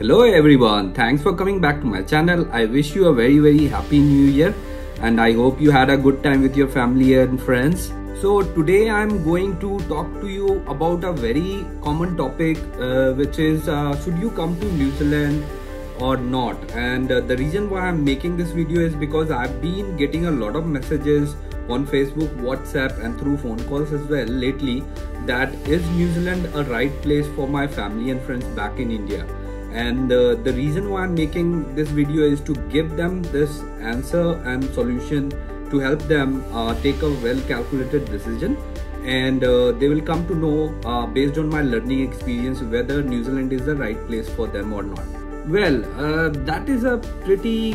Hello everyone, thanks for coming back to my channel. I wish you a very happy new year and I hope you had a good time with your family and friends. So today I'm going to talk to you about a very common topic which is should you come to New Zealand or not. And the reason why I'm making this video is because I've been getting a lot of messages on Facebook, WhatsApp and through phone calls as well lately that is New Zealand a right place for my family and friends back in India. And the reason why I'm making this video is to give them this answer and solution to help them take a well calculated decision, and they will come to know based on my learning experience whether New Zealand is the right place for them or not. Well, that is a pretty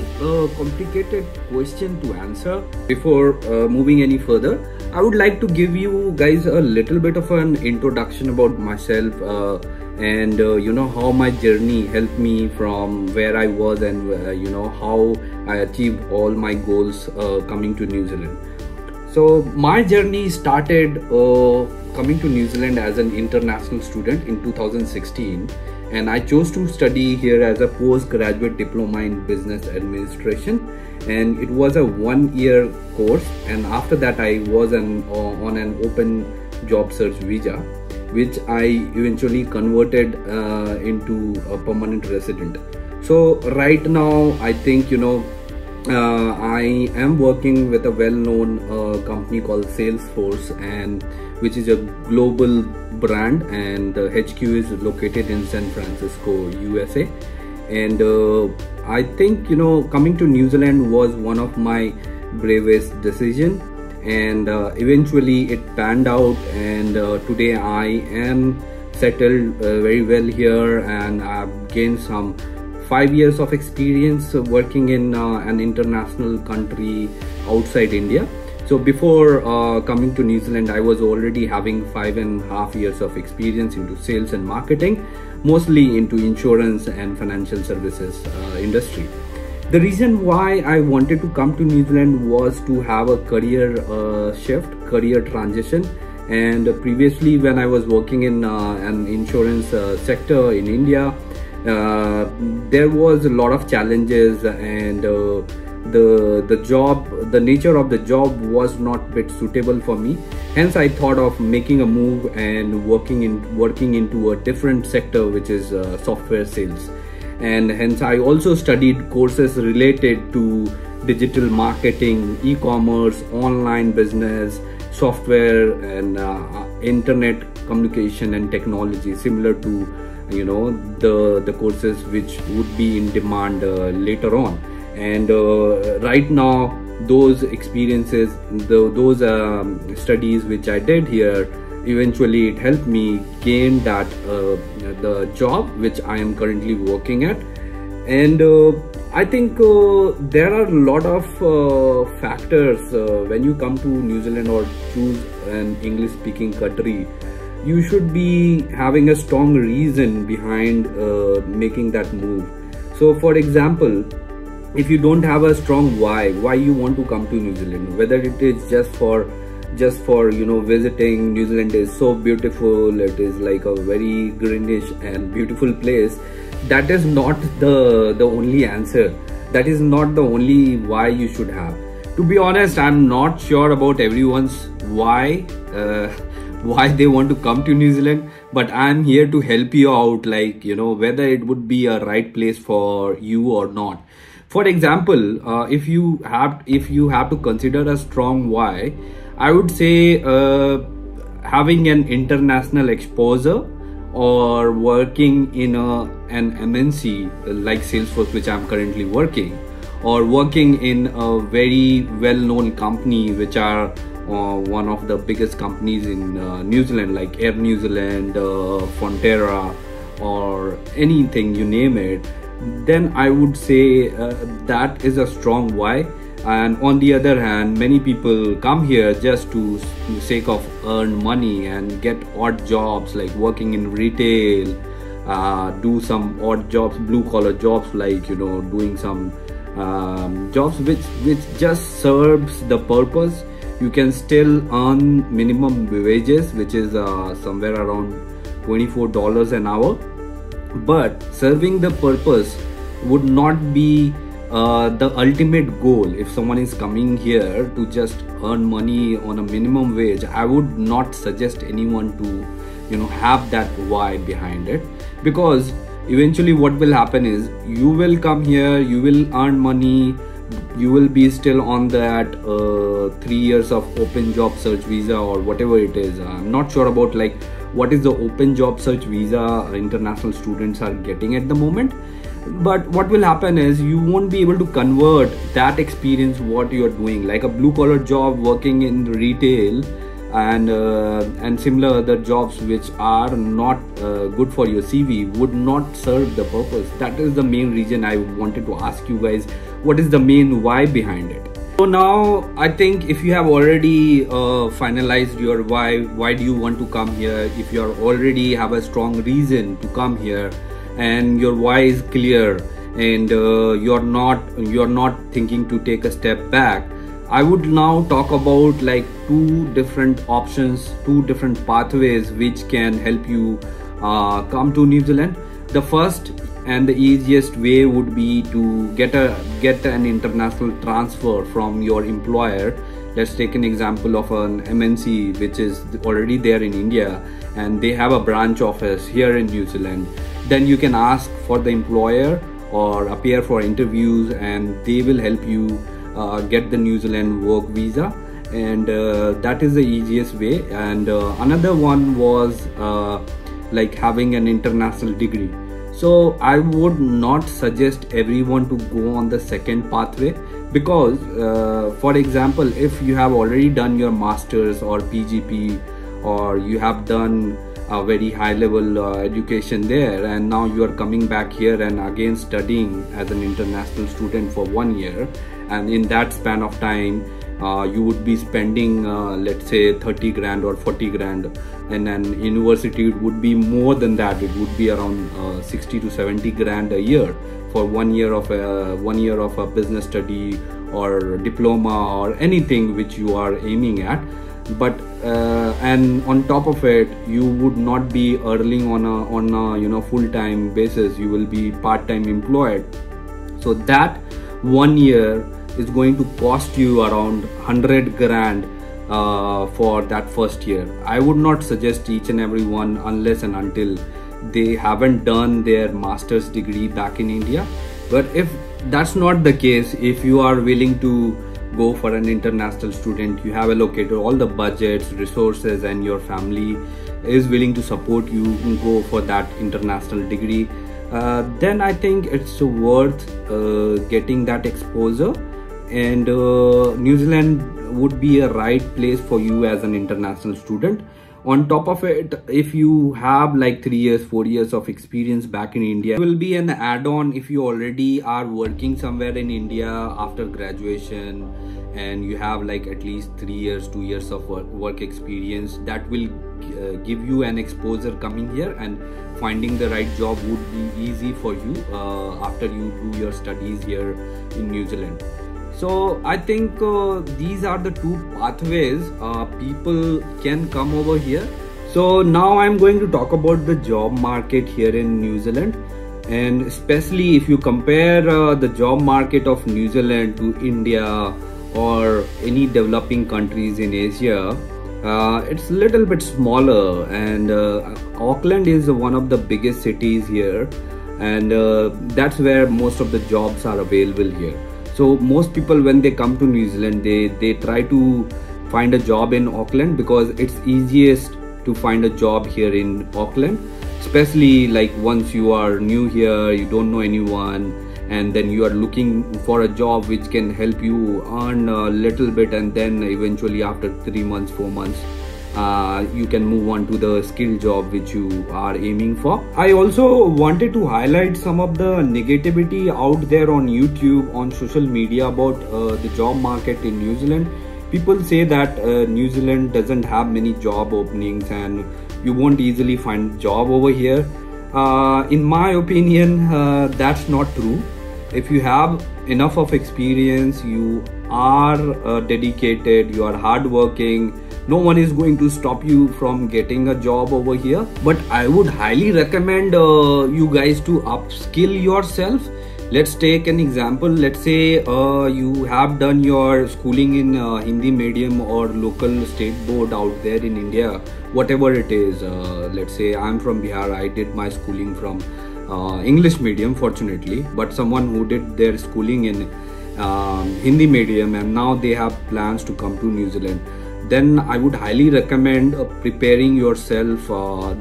complicated question to answer. Before moving any further, I would like to give you guys a little bit of an introduction about myself and how my journey helped me from where I was and how I achieved all my goals coming to New Zealand. So my journey started coming to New Zealand as an international student in 2016, and I chose to study here as a postgraduate diploma in business administration, and it was a 1-year course, and after that I was on an open job search visa, which I eventually converted into a permanent resident. So right now I think I am working with a well-known company called Salesforce, and which is a global brand, and the HQ is located in San Francisco, USA. And I think coming to New Zealand was one of my bravest decisions, and eventually it panned out, and today I am settled very well here, and I've gained some 5 years of experience working in an international country outside India. So before coming to New Zealand, I was already having 5.5 years of experience into sales and marketing, mostly into insurance and financial services industry. The reason why I wanted to come to New Zealand was to have a career shift, career transition. And previously when I was working in an insurance sector in India, there was a lot of challenges, and the nature of the job was not a bit suitable for me. Hence I thought of making a move and working into a different sector, which is software sales. And hence I also studied courses related to digital marketing, e-commerce, online business, software and internet communication and technology, similar to the courses which would be in demand later on. And right now those experiences, those studies which I did here, eventually it helped me gain that the job which I am currently working at. And I think there are a lot of factors when you come to New Zealand or choose an English speaking country. You should be having a strong reason behind making that move. So for example, if you don't have a strong why you want to come to New Zealand, whether it is just for visiting, New Zealand is so beautiful, it is like a very greenish and beautiful place, that is not the only answer. That is not the only why you should have. To be honest, I'm not sure about everyone's why they want to come to New Zealand, but I'm here to help you out, like whether it would be a right place for you or not. For example, if you have to consider a strong why, I would say having an international exposure, or working in an MNC like Salesforce, which I'm currently working, or working in a very well-known company which are one of the biggest companies in New Zealand, like Air New Zealand, Fonterra, or anything, you name it, then I would say that is a strong why. And on the other hand, many people come here just to sake of earn money and get odd jobs, like working in retail, do some odd jobs, blue collar jobs, like doing some jobs which just serves the purpose. You can still earn minimum wages, which is somewhere around $24 an hour, but serving the purpose would not be the ultimate goal. If someone is coming here to just earn money on a minimum wage, I would not suggest anyone to have that why behind it, because eventually what will happen is you will come here, you will earn money, you will be still on that 3 years of open job search visa or whatever it is. I'm not sure about like what is the open job search visa international students are getting at the moment, but what will happen is you won't be able to convert that experience what you are doing, like a blue collar job working in retail and similar other jobs which are not good for your CV, would not serve the purpose. That is the main reason I wanted to ask you guys, what is the main why behind it. So now I think if you have already finalized your why do you want to come here, if you are already have a strong reason to come here and your why is clear, and you're not thinking to take a step back, I would now talk about like two different options, two different pathways which can help you come to New Zealand. The first and the easiest way would be to get an international transfer from your employer. Let's take an example of an MNC which is already there in India and they have a branch office here in New Zealand. Then you can ask for the employer or appear for interviews and they will help you get the New Zealand work visa, and that is the easiest way. And another one was like having an international degree. So I would not suggest everyone to go on the second pathway, because for example, if you have already done your masters or PGP, or you have done a very high level education there and now you are coming back here and again studying as an international student for 1 year, and in that span of time you would be spending let's say 30 grand or 40 grand, and then university would be more than that. It would be around 60 to 70 grand a year for 1 year of a business study or diploma or anything which you are aiming at. But and on top of it, you would not be earning on a full-time basis. You will be part-time employed. So that 1 year is going to cost you around 100 grand for that first year. I would not suggest each and every one unless and until they haven't done their master's degree back in India. But if that's not the case, if you are willing to go for an international student, you have allocated all the budgets, resources, and your family is willing to support you and go for that international degree, then I think it's worth getting that exposure, and New Zealand would be a right place for you as an international student. On top of it, if you have like 3 years, 4 years of experience back in India, it will be an add-on if you already are working somewhere in India after graduation and you have like at least 3 years, 2 years of work experience. That will give you an exposure coming here, and finding the right job would be easy for you after you do your studies here in New Zealand. So I think these are the two pathways people can come over here. So now I'm going to talk about the job market here in New Zealand, and especially if you compare the job market of New Zealand to India or any developing countries in Asia, it's a little bit smaller, and Auckland is one of the biggest cities here, and that's where most of the jobs are available here. So most people, when they come to New Zealand, they try to find a job in Auckland because it's easiest to find a job here in Auckland, especially like once you are new here, you don't know anyone, and then you are looking for a job which can help you earn a little bit, and then eventually after 3 months, 4 months, you can move on to the skill job which you are aiming for. I also wanted to highlight some of the negativity out there on YouTube, on social media about the job market in New Zealand. People say that New Zealand doesn't have many job openings and you won't easily find job over here. In my opinion, that's not true. If you have enough of experience, you are dedicated, you are hardworking, no one is going to stop you from getting a job over here. But I would highly recommend you guys to upskill yourself. Let's take an example. Let's say you have done your schooling in Hindi medium or local state board out there in India, whatever it is. Let's say I'm from Bihar. I did my schooling from English medium, fortunately, but someone who did their schooling in Hindi medium and now they have plans to come to New Zealand, then I would highly recommend preparing yourself,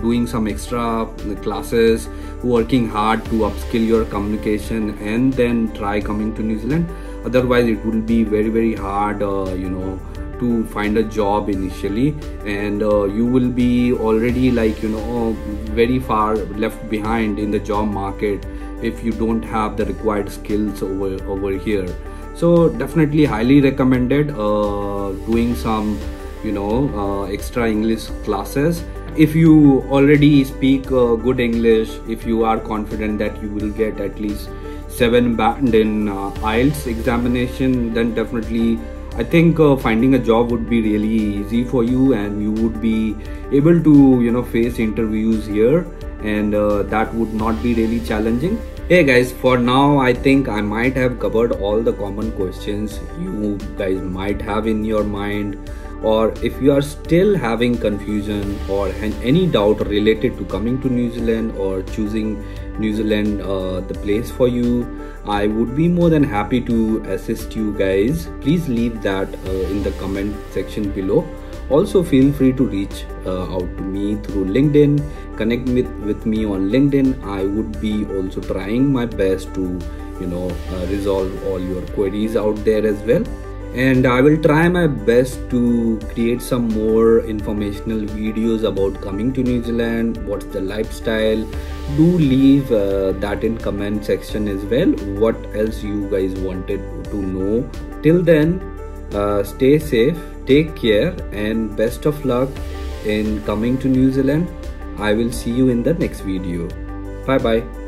doing some extra classes, working hard to upskill your communication, and then try coming to New Zealand. Otherwise it will be very hard to find a job initially, and you will be already very far left behind in the job market if you don't have the required skills over here. So definitely highly recommended doing some extra English classes. If you already speak good English, if you are confident that you will get at least 7 band in IELTS examination, then definitely I think finding a job would be really easy for you, and you would be able to face interviews here, and that would not be really challenging. Hey guys, for now I think I might have covered all the common questions you guys might have in your mind, or if you are still having confusion or any doubt related to coming to New Zealand or choosing New Zealand the place for you, I would be more than happy to assist you guys. Please leave that in the comment section below. Also feel free to reach out to me through LinkedIn. Connect with me on LinkedIn. I would be also trying my best to resolve all your queries out there as well, and I will try my best to create some more informational videos about coming to New Zealand, what's the lifestyle. Do leave that in comment section as well, what else you guys wanted to know. Till then, stay safe, take care, and best of luck in coming to New Zealand. I will see you in the next video. Bye bye.